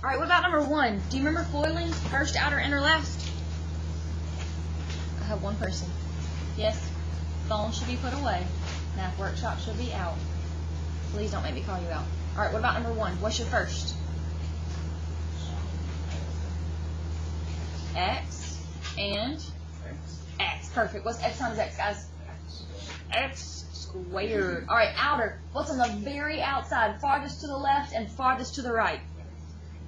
All right, what about number 1? Do you remember foiling? First, outer, inner, last? I have one person. Yes? Phone should be put away. Math workshop should be out. Please don't make me call you out. All right, what about number 1? What's your first? X and X. Perfect. What's X times X, guys? X squared. All right, outer. What's on the very outside? Farthest to the left and farthest to the right.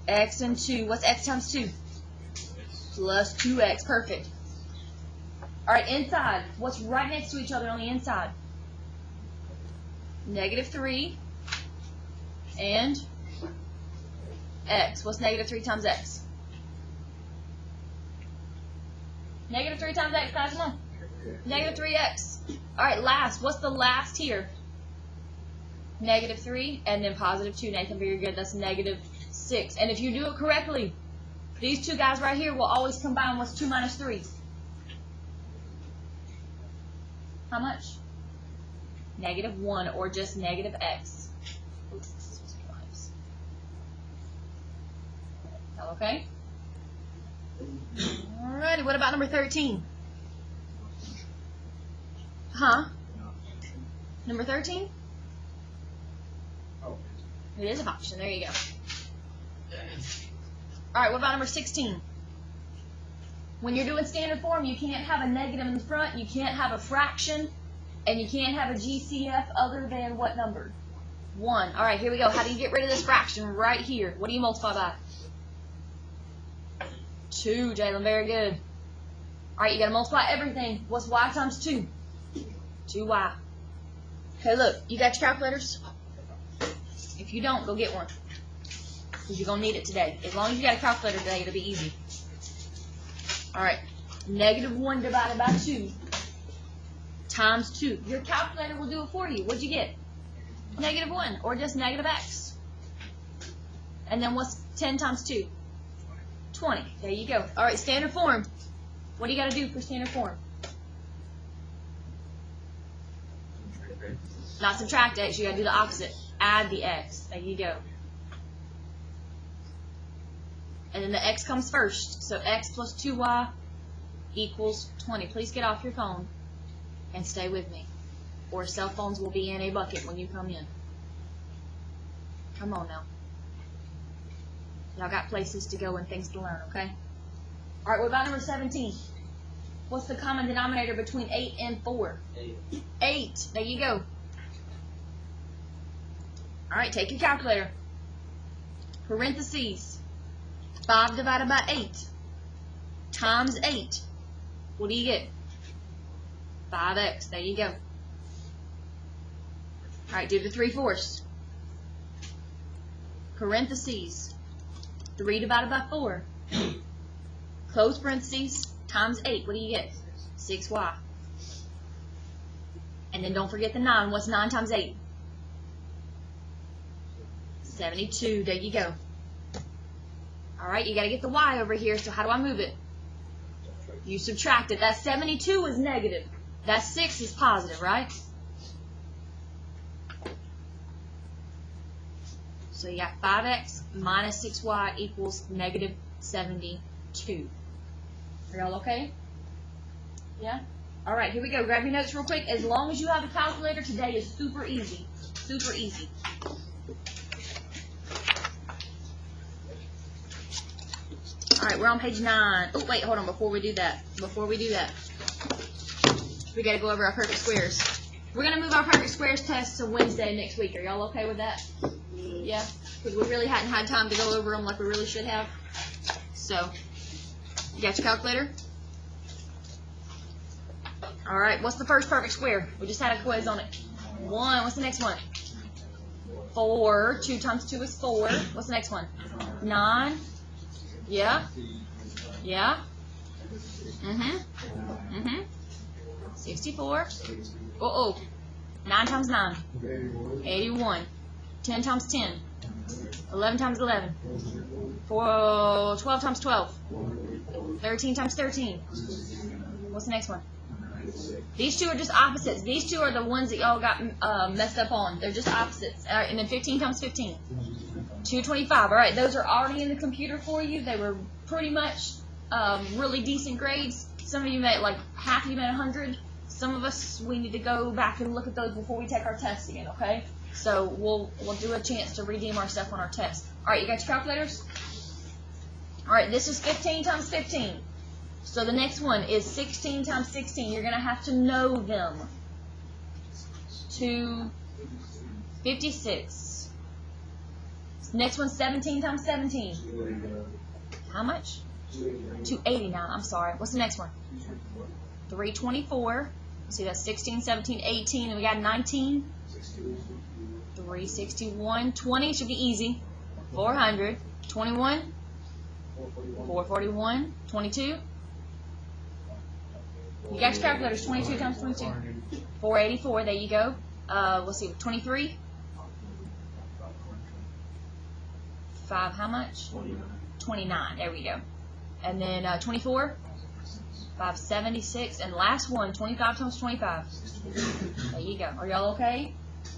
X and 2. What's X times 2? Plus 2X. Perfect. All right, inside. What's right next to each other on the inside? -3 and X. What's -3 times X? -3 times X, guys, come on. -3X. All right, last. What's the last here? -3 and then +2. Nathan, very good. That's -6. And if you do it correctly, these two guys right here will always combine. What's 2 minus 3? How much? -1 or just -X. Okay? Alrighty, what about number 13? Huh? Number 13? It is a function. There you go. Alright, what about number 16? When you're doing standard form, you can't have a negative in the front, you can't have a fraction, and you can't have a GCF other than what number? 1. Alright, here we go. How do you get rid of this fraction right here? What do you multiply by? 2, Jalen. Very good. Alright, you got to multiply everything. What's y times 2? 2y. Okay, look. You got your calculators? If you don't, go get one. Because you're going to need it today. As long as you got a calculator today, it'll be easy. Alright. -1 divided by 2 times 2. Your calculator will do it for you. What'd you get? -1 or just -X. And then what's 10 times 2? 20. There you go. Alright, standard form. What do you got to do for standard form? Not subtract X. You got to do the opposite. Add the X. There you go. And then the X comes first. So X plus 2Y equals 20. Please get off your phone and stay with me, or cell phones will be in a bucket when you come in. Come on now. Y'all got places to go and things to learn, okay? All right, what about number 17? What's the common denominator between 8 and 4? 8. There you go. All right, take your calculator. Parentheses. 5 divided by 8 times 8. What do you get? 5x. There you go. All right, do the 3/4. Parentheses. 3 divided by 4. Close parentheses times 8. What do you get? 6y. And then don't forget the 9. What's 9 times 8? 72. There you go. All right, you got to get the y over here. So how do I move it? You subtract it. That 72 is negative. That 6 is positive, right? So you got 5x minus 6y equals -72. Are y'all okay? Yeah? All right, here we go. Grab your notes real quick. As long as you have a calculator, today is super easy. Super easy. All right, we're on page 9. Oh, wait, hold on. Before we do that, we got to go over our perfect squares. We're going to move our perfect squares test to Wednesday next week. Are y'all okay with that? Yeah? Because we really hadn't had time to go over them like we really should have. So, you got your calculator? All right, what's the first perfect square? We just had a quiz on it. 1. What's the next one? 4. 2 times 2 is 4. What's the next one? 9. Yeah? Yeah? 64. Uh-oh. 9 times 9. 81. 10 times 10. 11 times 11. 12 times 12. 13 times 13. What's the next one? These two are just opposites. These two are the ones that y'all got messed up on. They're just opposites. And then 15 times 15. 225. All right, those are already in the computer for you. They were pretty much really decent grades. Some of you made, like, half of you made 100. Some of us, we need to go back and look at those before we take our test again, okay? So we'll do a chance to redeem our stuff on our test. All right, you got your calculators? All right, this is 15 times 15. So the next one is 16 times 16. You're going to have to know them. 256. Next one's 17 times 17. How much? 289. I'm sorry. What's the next one? 324. See, that's 16, 17, 18, and we got 19. 361. 20 should be easy. 400. 21. 441. 22. You got your calculators. 22 times 22. 484. There you go. Let's see. 23. 5. How much? 29. There we go. And then 24. 576. And last one. 25 times 25. There you go. Are y'all okay?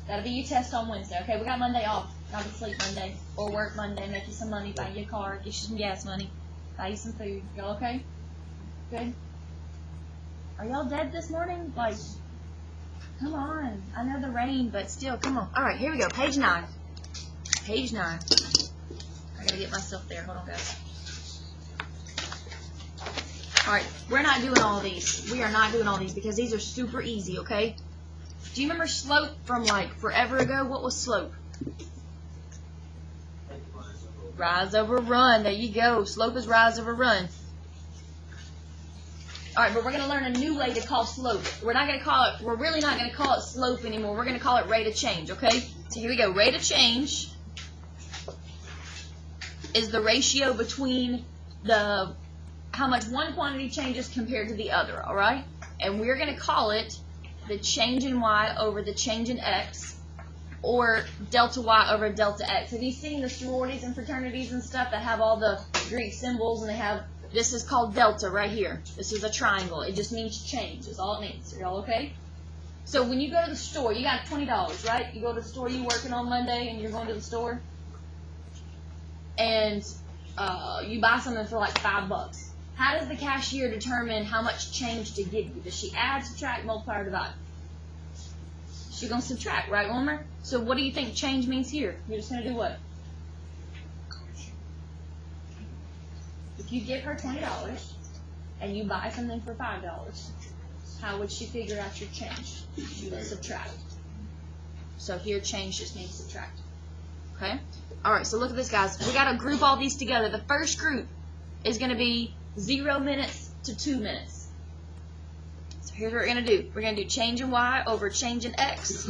That'll be your test on Wednesday. Okay, we got Monday off. Not to sleep Monday. Or work Monday. Make you some money. Buy you a car. Get you some gas money. Buy you some food. Y'all okay? Good? Are y'all dead this morning? Like, come on. I know the rain, but still, come on. All right, here we go. Page 9. Page 9. I gotta get myself there. Hold on, guys. All right, we're not doing all these. We are not doing all these because these are super easy, okay? Do you remember slope from, like, forever ago? What was slope? Rise over run. There you go. Slope is rise over run. All right, but we're going to learn a new way to call slope. We're really not going to call it slope anymore. We're going to call it rate of change, okay? So here we go. Rate of change is the ratio between how much one quantity changes compared to the other, all right? And we're going to call it the change in y over the change in x, or delta y over delta x. Have you seen the sororities and fraternities and stuff that have all the Greek symbols, and they have, this is called delta right here. This is a triangle. It just means change. That's all it means. Are y'all okay? So when you go to the store, you got $20, right? You go to the store, you working on Monday, and you're going to the store, and you buy something for like $5. How does the cashier determine how much change to give you? Does she add, subtract, multiply, or divide? She's going to subtract, right, Wilmer? So what do you think change means here? You're just going to do what? If you give her $20 and you buy something for $5, how would she figure out your change? She would subtract. So here change just means subtract. Okay? Alright, so look at this, guys. We got to group all these together. The first group is going to be 0 minutes to 2 minutes. So here's what we're going to do. We're going to do change in y over change in x.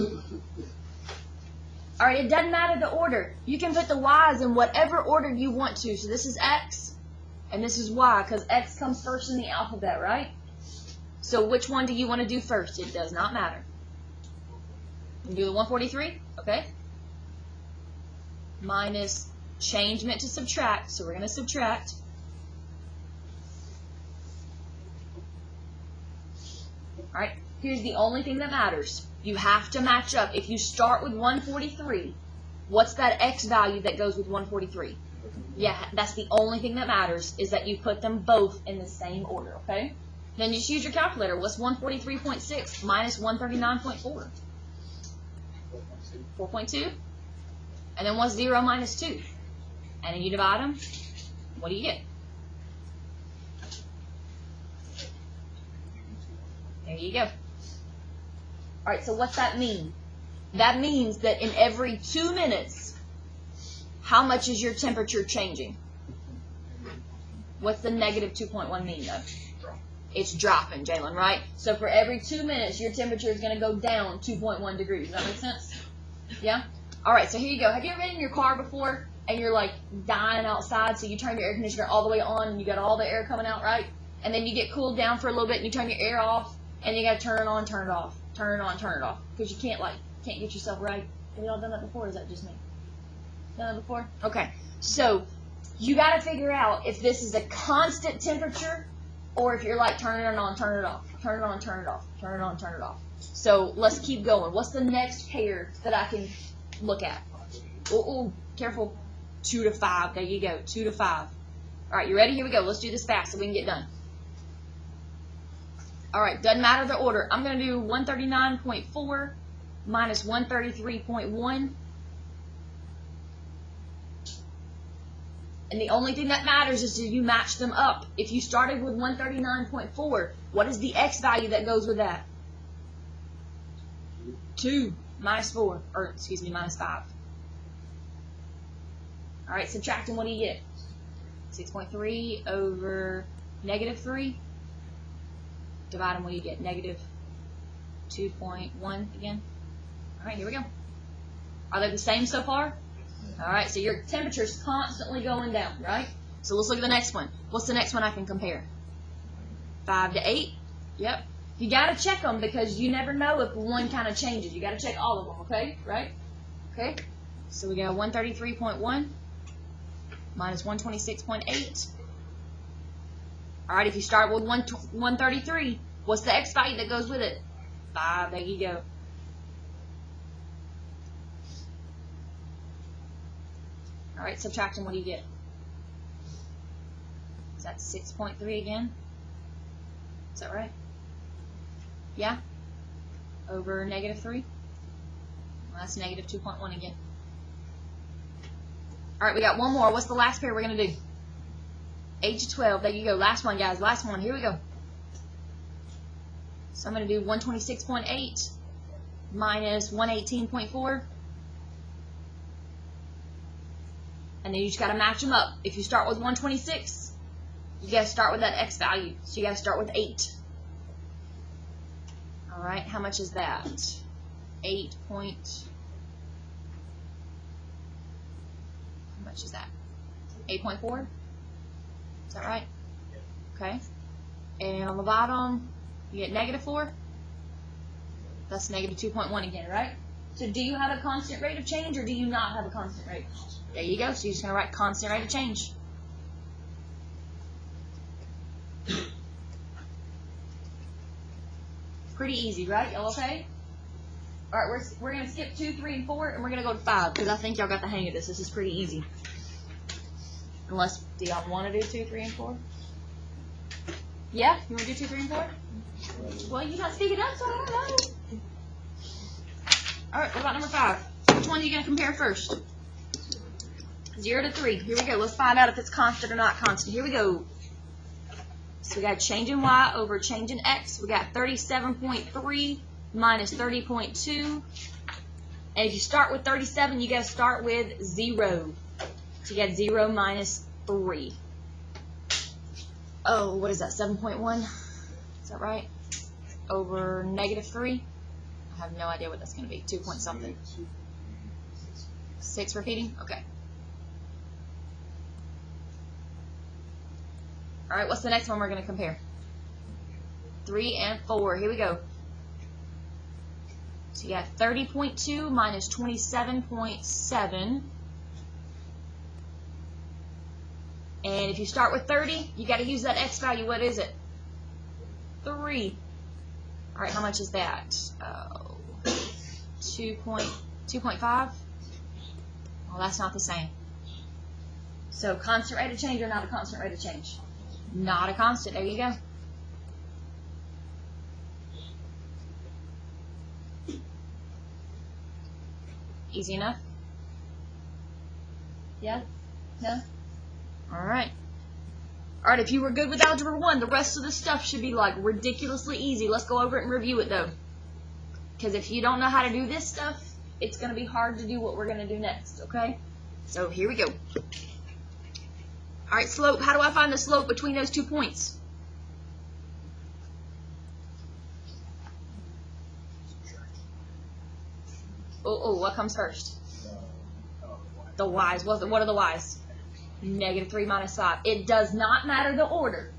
Alright, it doesn't matter the order. You can put the y's in whatever order you want to. So this is x, and this is y, because x comes first in the alphabet, right? So which one do you want to do first? It does not matter. You do the 143, okay? Minus change meant to subtract, so we're going to subtract. Alright, here's the only thing that matters. You have to match up. If you start with 143, what's that x value that goes with 143? Yeah, that's the only thing that matters, is that you put them both in the same order, okay? Then just use your calculator. What's 143.6 minus 139.4? 4.2? And then what's 0 minus 2? And then you divide them. What do you get? There you go. Alright, so what's that mean? That means that in every 2 minutes, how much is your temperature changing? What's the negative 2.1 mean, though? It's dropping, Jalen, right? So for every 2 minutes, your temperature is going to go down 2.1 degrees. Does that make sense? Yeah? Alright, so here you go. Have you ever been in your car before and you're like dying outside, so you turn your air conditioner all the way on and you got all the air coming out, right? And then you get cooled down for a little bit and you turn your air off and you got to turn it on, turn it off, turn it on, turn it off, because you can't get yourself right. Have y'all done that before, or is that just me? Done that before? Okay. So you got to figure out if this is a constant temperature or if you're like turning it on, turn it off, turn it on, turn it off, turn it on, turn it off. So let's keep going. What's the next pair that I can look at? Oh, careful. 2 to 5. There you go, 2 to 5. All right, you ready? Here we go. Let's do this fast so we can get done. All right, doesn't matter the order. I'm going to do 139.4 minus 133.1. And the only thing that matters is do you match them up. If you started with 139.4, what is the x value that goes with that? 2 minus 4, or excuse me, minus 5. All right, subtracting, what do you get? 6.3 over negative 3. Dividing, what do you get? Negative 2.1 again. All right, here we go. Are they the same so far? All right, so your temperature's constantly going down, right? So let's look at the next one. What's the next one I can compare? 5 to 8. Yep. You got to check them because you never know if one kind of changes. You got to check all of them, okay? Right? Okay. So we got 133.1 minus 126.8. All right, if you start with 133, what's the x value that goes with it? 5. There you go. All right, subtracting, what do you get? Is that 6.3 again? Is that right? Yeah? Over negative 3? Well, that's negative 2.1 again. All right, we got one more. What's the last pair we're going to do? 8 to 12. There you go. Last one, guys. Last one. Here we go. So I'm going to do 126.8 minus 118.4. And then you just got to match them up. If you start with 126, you got to start with that x value. So you got to start with 8. All right, how much is that? 8 point. How much is that? 8.4? Is that right? Okay. And on the bottom, you get negative 4. That's negative 2.1 again, right? So do you have a constant rate of change or do you not have a constant rate? There you go. So you're just going to write constant rate of change. Pretty easy, right? Y'all okay? All right, we're going to skip 2, 3, and 4, and we're going to go to 5 because I think y'all got the hang of this. This is pretty easy. Unless, do y'all want to do 2, 3, and 4? Yeah? You want to do 2, 3, and 4? Well, you're not speaking up, so I don't know. All right, what about number 5? Which one are you going to compare first? 0 to 3. Here we go. Let's find out if it's constant or not constant. Here we go. So we got change in y over change in x. We got 37.3 minus 30.2. And if you start with 37, you got to start with 0. So you got 0 minus 3. Oh, what is that? 7.1? Is that right? Over negative 3? I have no idea what that's going to be. 2 point something. 6 repeating? Okay. All right, what's the next one we're going to compare? 3 and 4. Here we go. So you got 30.2 minus 27.7. And if you start with 30, you got to use that x value. What is it? 3. All right, how much is that? 2.5? Well, that's not the same. So constant rate of change or not a constant rate of change? Not a constant. There you go. Easy enough? Yeah? No? All right. All right, if you were good with Algebra 1, the rest of the stuff should be like ridiculously easy. Let's go over it and review it though. Because if you don't know how to do this stuff, it's going to be hard to do what we're going to do next, okay? So here we go. All right, slope. How do I find the slope between those 2 points? Oh, what comes first? The y's. What are the y's? Negative 3 minus 5. It does not matter the order.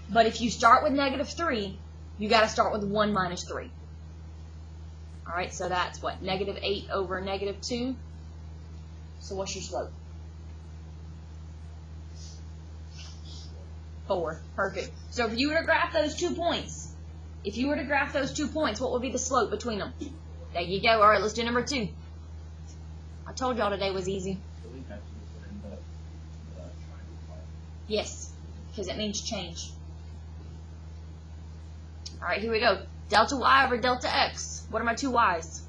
But if you start with negative 3, you got to start with 1 minus 3. All right, so that's what? Negative 8 over negative 2. So what's your slope? 4. Perfect. So if you were to graph those 2 points, what would be the slope between them? There you go. All right, let's do number 2. I told y'all today was easy. Yes, because it means change. All right, here we go. Delta y over delta x. What are my two y's?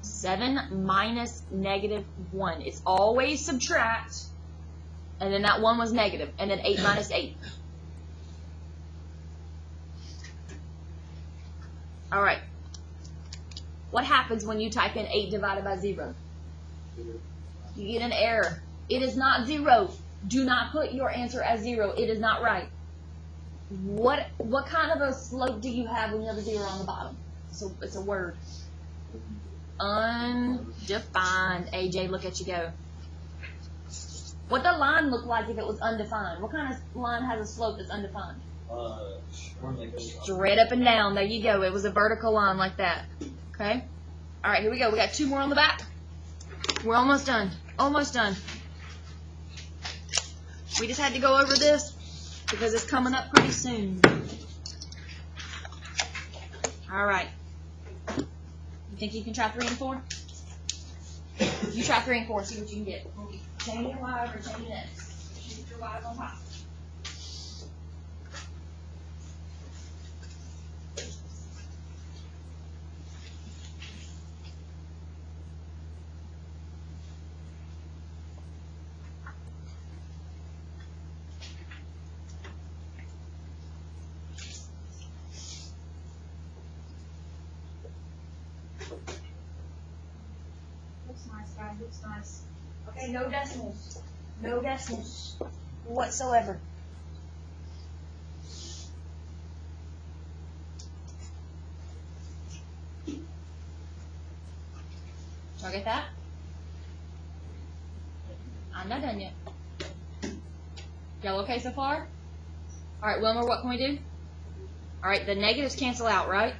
7 minus negative 1. It's always subtract, and then that 1 was negative, and then 8 minus 8. All right. What happens when you type in 8 divided by 0? You get an error. It is not 0. Do not put your answer as 0. It is not right. What kind of a slope do you have when you have a 0 on the bottom? So it's a word. Undefined. AJ, look at you go. What the line look like if it was undefined? What kind of line has a slope that's undefined? Straight up and down. There you go. It was a vertical line like that. Okay? All right, here we go. We got 2 more on the back. We're almost done. Almost done. We just had to go over this because it's coming up pretty soon. All right. You think you can try 3 and 4? You try 3 and 4, see what you can get. Change your y over change your x. Shoot your y's on top. Looks nice, guys. Looks nice. Okay, no decimals. No decimals whatsoever. Y'all get that? I'm not done yet. Y'all okay so far? Alright, Wilmer, what can we do? Alright, the negatives cancel out, right?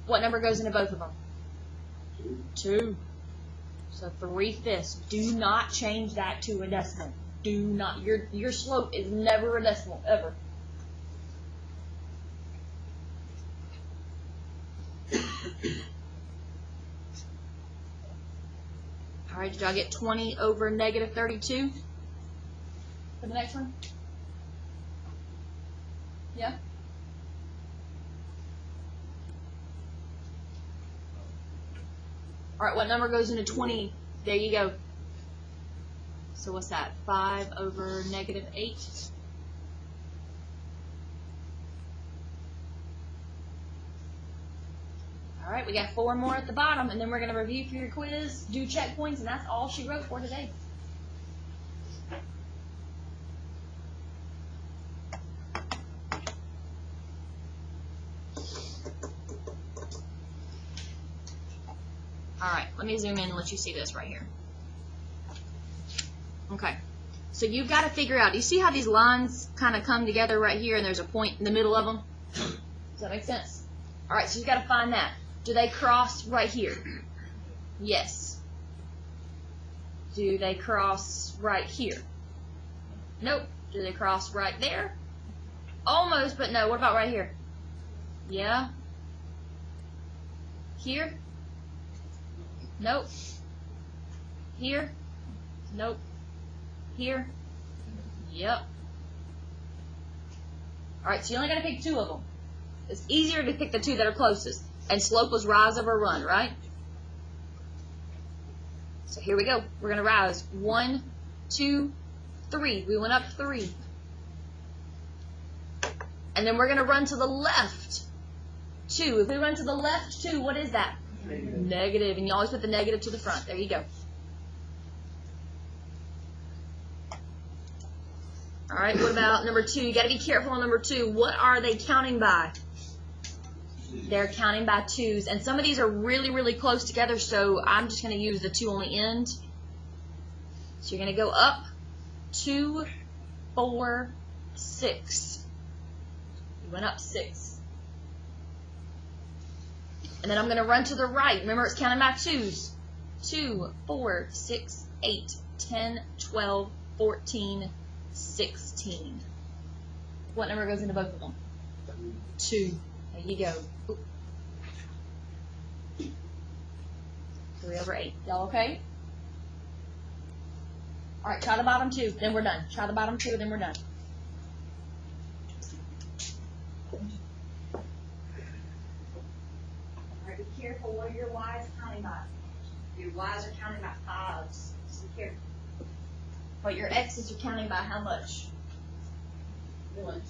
What number goes into both of them? 2. So 3/5. Do not change that to a decimal. Do not. Your slope is never a decimal, ever. Alright, did y'all get 20 over negative 32 for the next one? Yeah? Alright, what number goes into 20? There you go. So what's that? 5 over negative 8. Alright, we got 4 more at the bottom, and then we're going to review for your quiz, do checkpoints, and that's all she wrote for today. Alright, let me zoom in and let you see this right here. Okay, so you've got to figure out, do you see how these lines kind of come together right here and there's a point in the middle of them? Does that make sense? Alright, so you've got to find that. Do they cross right here? Yes. Do they cross right here? Nope. Do they cross right there? Almost, but no. What about right here? Yeah. Here? Nope. Here? Nope. Here? Yep. Alright, so you only got to pick 2 of them. It's easier to pick the 2 that are closest. And slope was rise over run, right? So here we go. We're going to rise. 1, 2, 3. We went up 3. And then we're going to run to the left. 2. If we run to the left 2, what is that? Negative. And you always put the negative to the front. There you go. Alright, what about number 2? You got to be careful on number 2. What are they counting by? They're counting by 2s. And some of these are really, really close together, so I'm just going to use the 2 on the end. So you're going to go up 2, 4, 6. You went up 6. And then I'm going to run to the right. Remember, it's counting by 2s. 2, 4, 6, 8, 10, 12, 14, 16. What number goes into both of them? 2. There you go. Ooh. 3 over 8. Y'all okay? Alright, try the bottom 2, then we're done. Try the bottom 2, then we're done. Alright, be careful. What are your Y's counting by? Your Y's are counting by 5s. So be careful. But your X's are counting by how much? 1.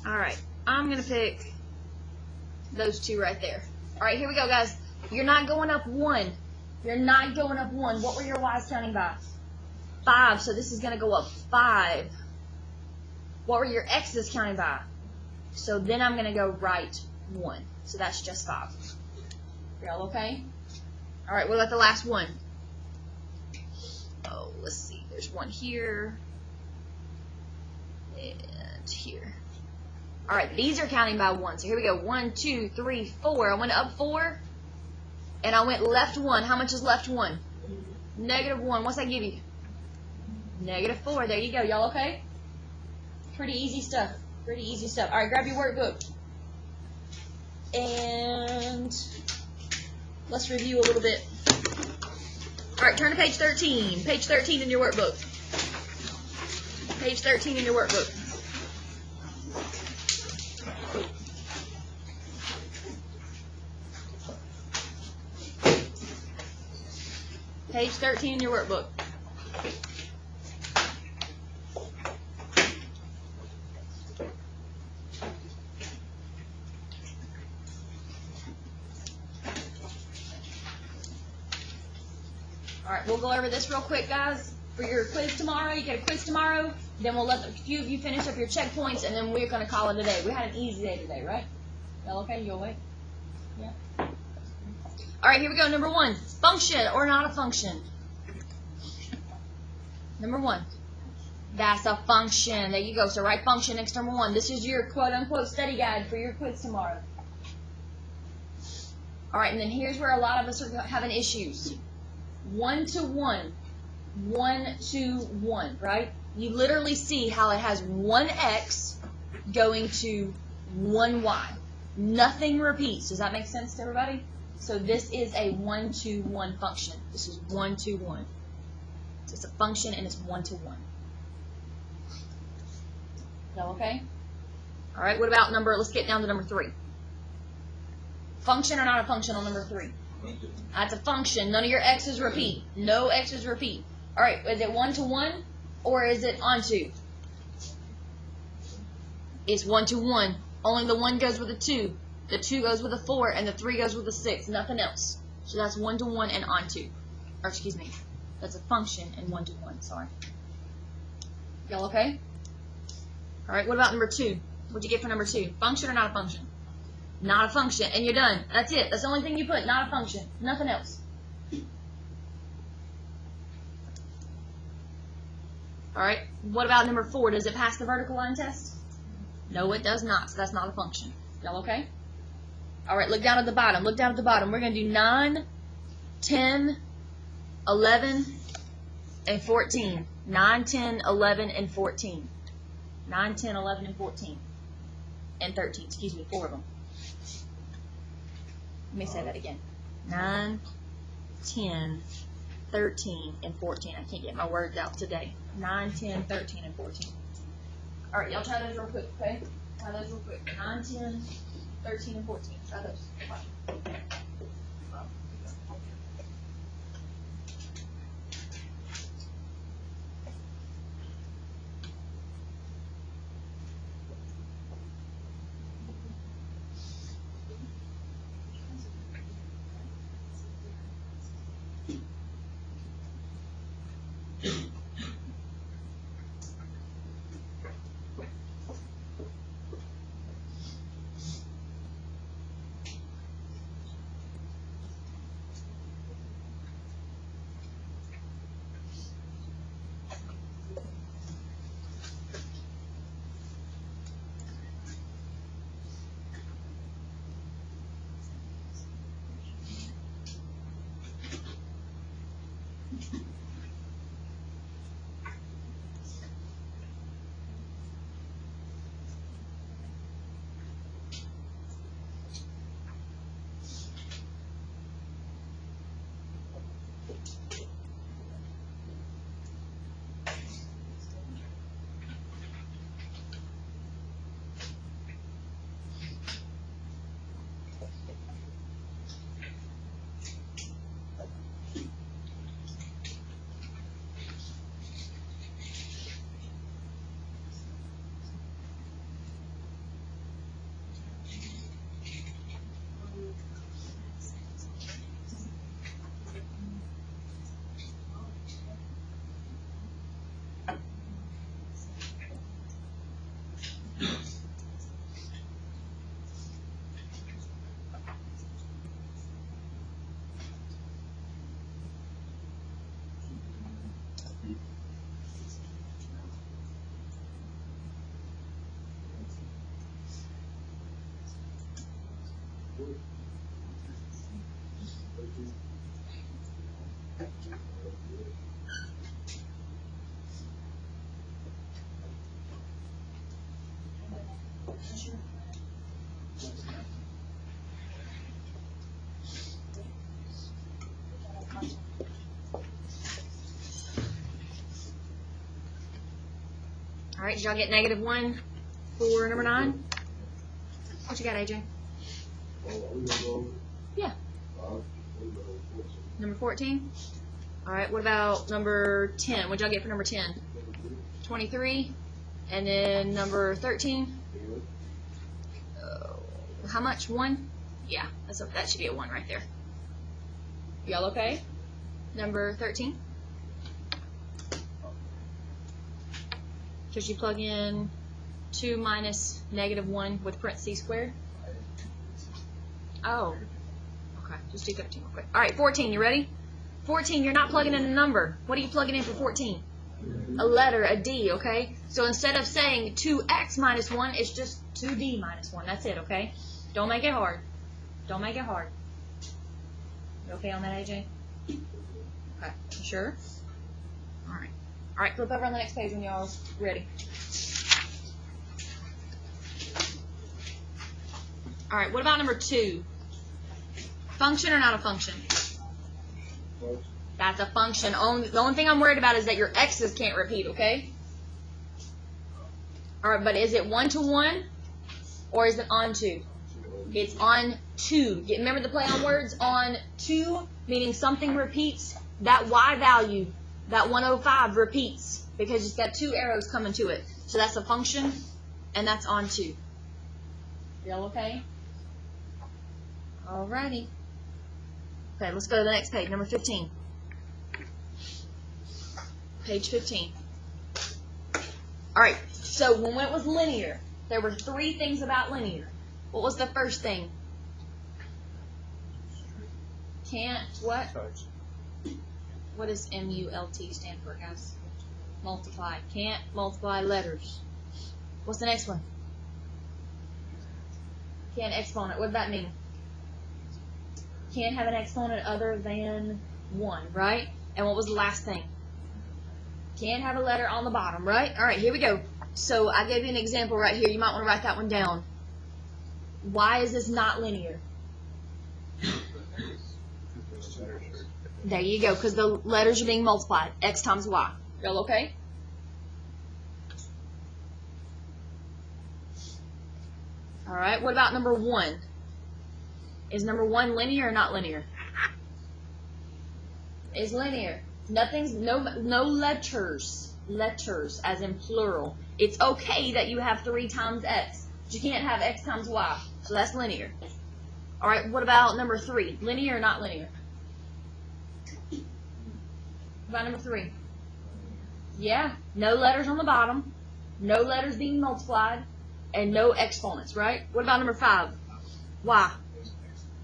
Alright, I'm going to pick those two right there. Alright, here we go, guys. You're not going up 1. You're not going up 1. What were your Y's counting by? 5, so this is going to go up 5. What were your X's counting by? So then I'm going to go right 1. So that's just 5. Y'all okay? Alright, what about the last one? Oh, let's see. There's one here. And here. Alright, these are counting by 1. So here we go. 1, 2, 3, 4. I went up 4. And I went left 1. How much is left 1? Negative 1. What's that give you? Negative 4. There you go. Y'all okay? Pretty easy stuff. Pretty easy stuff. Alright, grab your workbook. And let's review a little bit. Alright, turn to page 13. Page 13 in your workbook. Page 13 in your workbook. Page 13 in your workbook. Alright, we'll go over this real quick, guys. For your quiz tomorrow, you get a quiz tomorrow. Then we'll let a few of you finish up your checkpoints, and then we're going to call it a day. We had an easy day today, right? Y'all okay? You awake? Yeah? Alright, here we go. Number 1. Function or not a function? Number 1. That's a function. There you go. So write function next to number 1. This is your quote-unquote study guide for your quiz tomorrow. Alright, and then here's where a lot of us are having issues. 1 to 1. 1 to 1, right? You literally see how it has 1x going to 1y. Nothing repeats. Does that make sense to everybody? So this is a 1 to 1 function. This is 1 to 1. So it's a function and it's 1 to 1. Is that okay? Alright, what about let's get down to number 3. Function or not a function on number 3? That's a function. None of your x's repeat. No x's repeat. Alright, is it 1 to 1 or is it onto? It's 1 to 1. Only the 1 goes with the 2. The 2 goes with a 4, and the 3 goes with a 6. Nothing else. So that's 1 to 1 and onto. Or excuse me, that's a function and 1 to 1. Sorry. Y'all okay? All right. What about number 2? What'd you get for number 2? Function or not a function? Not a function, and you're done. That's it. That's the only thing you put. Not a function. Nothing else. All right. What about number 4? Does it pass the vertical line test? No, it does not. So that's not a function. Y'all okay? All right, look down at the bottom. Look down at the bottom. We're going to do 9, 10, 11, and 14. 9, 10, 11, and 14. 9, 10, 11, and 14. And 13. Excuse me, 4 of them. Let me say that again. 9, 10, 13, and 14. I can't get my words out today. 9, 10, 13, and 14. All right, y'all try those real quick, okay? Try those real quick. 9, 10, 13, and 14. Try those. All right, did y'all get -1 for number 9? What you got, AJ? Yeah. Number 14? All right, what about number 10? What y'all get for number 10? 23. And then number 13? How much? 1? Yeah, that should be a 1 right there. Y'all okay? Number 13? Because you plug in 2 minus -1 with parentheses squared. Oh, okay. Just do 13 real quick. All right, 14. You ready? 14. You're not plugging in a number. What are you plugging in for 14? A letter, a D. Okay. So instead of saying 2x minus 1, it's just 2D minus 1. That's it. Okay. Don't make it hard. Don't make it hard. You okay on that, AJ? Okay. You sure? All right. All right, flip over on the next page when y'all ready. All right, what about number 2? Function or not a function? That's a function. The only thing I'm worried about is that your x's can't repeat, okay? All right, but is it 1-to-1 or is it on 2? It's on 2. Remember the play on words? On 2, meaning something repeats. That y value, that 105 repeats because it's got 2 arrows coming to it. So that's a function, and that's on 2. Y'all okay? Alrighty. Okay, let's go to the next page, number 15. Page 15. Alright, so when it was linear, there were 3 things about linear. What was the first thing? Can't, what? What does MULT stand for, guys? Multiply. Can't multiply letters. What's the next one? Can't exponent. What does that mean? Can't have an exponent other than 1, right? And what was the last thing? Can't have a letter on the bottom, right? All right, here we go. So I gave you an example right here. You might want to write that one down. Why is this not linear? There you go, because the letters are being multiplied. X times Y. Y'all okay? All right, what about number 1? Is number 1 linear or not linear? It's linear. No letters. Letters, as in plural. It's okay that you have 3 times X, but you can't have X times Y. So that's linear. All right, what about number 3? Linear or not linear? What about number 3? Yeah, no letters on the bottom, no letters being multiplied, and no exponents, right? What about number 5? Y.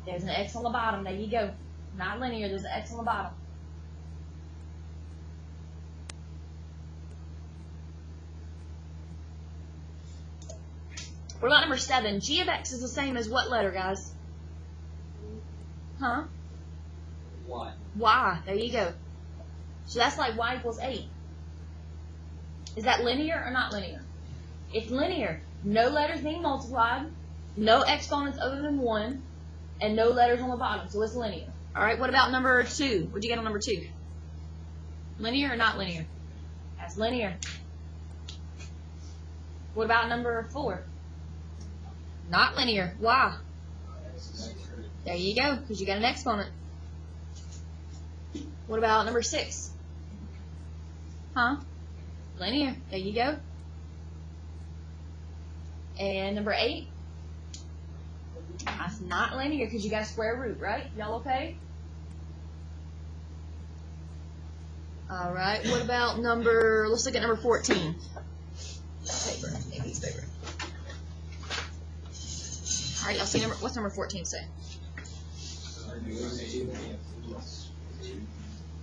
There's an X on the bottom. There you go. Not linear. There's an X on the bottom. What about number 7? G of X is the same as what letter, guys? Huh? Y. Y. There you go. So that's like y equals 8. Is that linear or not linear? It's linear. No letters being multiplied, no exponents other than 1, and no letters on the bottom. So it's linear. All right, what about number 2? What'd you get on number 2? Linear or not linear? That's linear. What about number 4? Not linear. Why? There you go, because you got an exponent. What about number 6? Huh? Linear. There you go. And number 8? That's not linear because you got a square root, right? Y'all okay? All right. What about number? Let's look at number 14. Paper. Maybe it's paper. All right. Y'all see number? What's number 14 say?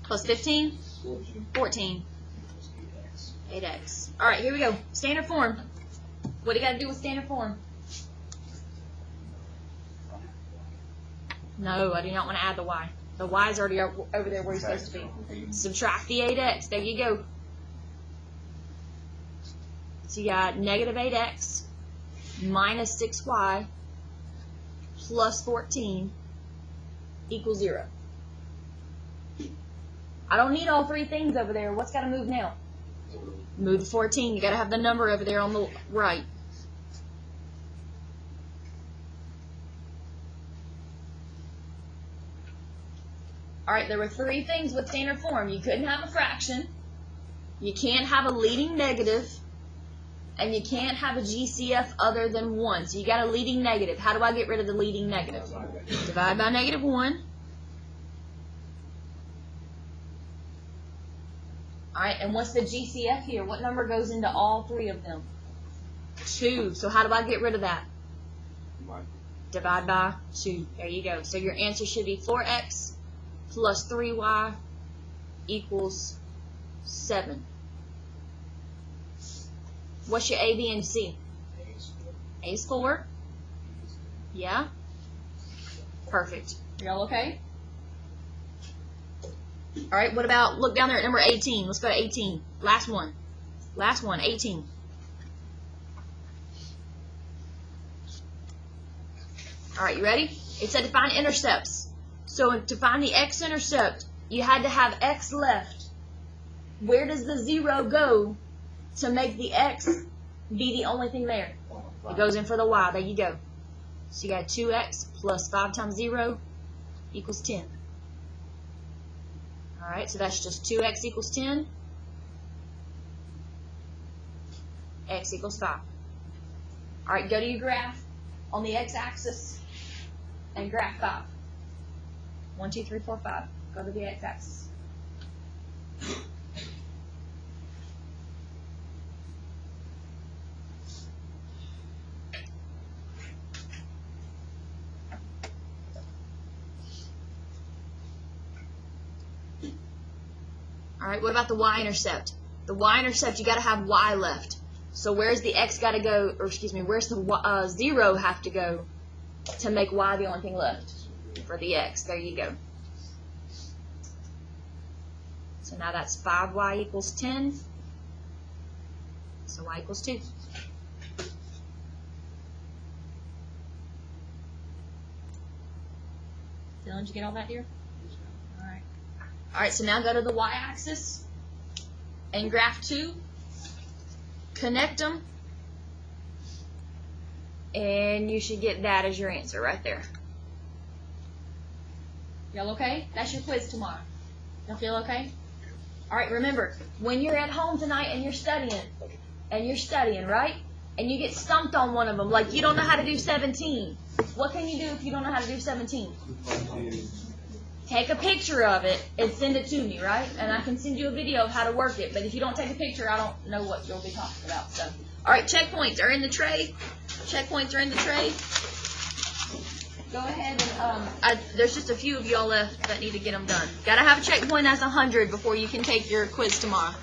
Plus 15? 14. 8x. All right. Here we go. Standard form. What do you got to do with standard form? No, I do not want to add the y. The y is already over there where he's supposed to be. Subtract the 8x. There you go. So you got negative 8x minus 6y plus 14 equals 0. I don't need all three things over there. What's got to move now? Move to 14. You got to have the number over there on the right. All right, there were three things with standard form. You couldn't have a fraction, you can't have a leading negative, and you can't have a GCF other than 1. So you got a leading negative. How do I get rid of the leading negative? Divide by negative 1. All right, and what's the GCF here? What number goes into all three of them? 2. So how do I get rid of that? Divide by 2. There you go. So your answer should be 4x plus 3y equals 7. What's your A, B, and C? A is 4. Yeah. Perfect. Y'all okay? All right, what about, look down there at number 18. Let's go to 18. Last one. Last one, 18. All right, you ready? It said to find intercepts. So to find the x-intercept, you had to have x left. Where does the 0 go to make the x be the only thing there? It goes in for the y. There you go. So you got 2x plus 5 times 0 equals 10. All right, so that's just 2x equals 10. X equals 5. All right, go to your graph on the x-axis and graph 5. 1, 2, 3, 4, 5. Go to the x-axis. All right, what about the y-intercept? The y-intercept, you got to have y left. So where's the x got to go, or excuse me, where's the 0 have to go to make y the only thing left? For the x. There you go. So now that's 5y equals 10. So y equals 2. Dylan, did you get all that, dear? All right. All right, so now go to the y-axis and graph 2. Connect them. And you should get that as your answer right there. Y'all okay? That's your quiz tomorrow. Y'all feel okay? All right, remember, when you're at home tonight and you're studying, right? And you get stumped on one of them, like you don't know how to do 17. What can you do if you don't know how to do 17? Take a picture of it and send it to me, right? And I can send you a video of how to work it. But if you don't take a picture, I don't know what you'll be talking about. So, all right, checkpoints are in the tray. Checkpoints are in the tray. Go ahead and there's just a few of y'all left that need to get them done. Gotta have a checkpoint that's 100 before you can take your quiz tomorrow.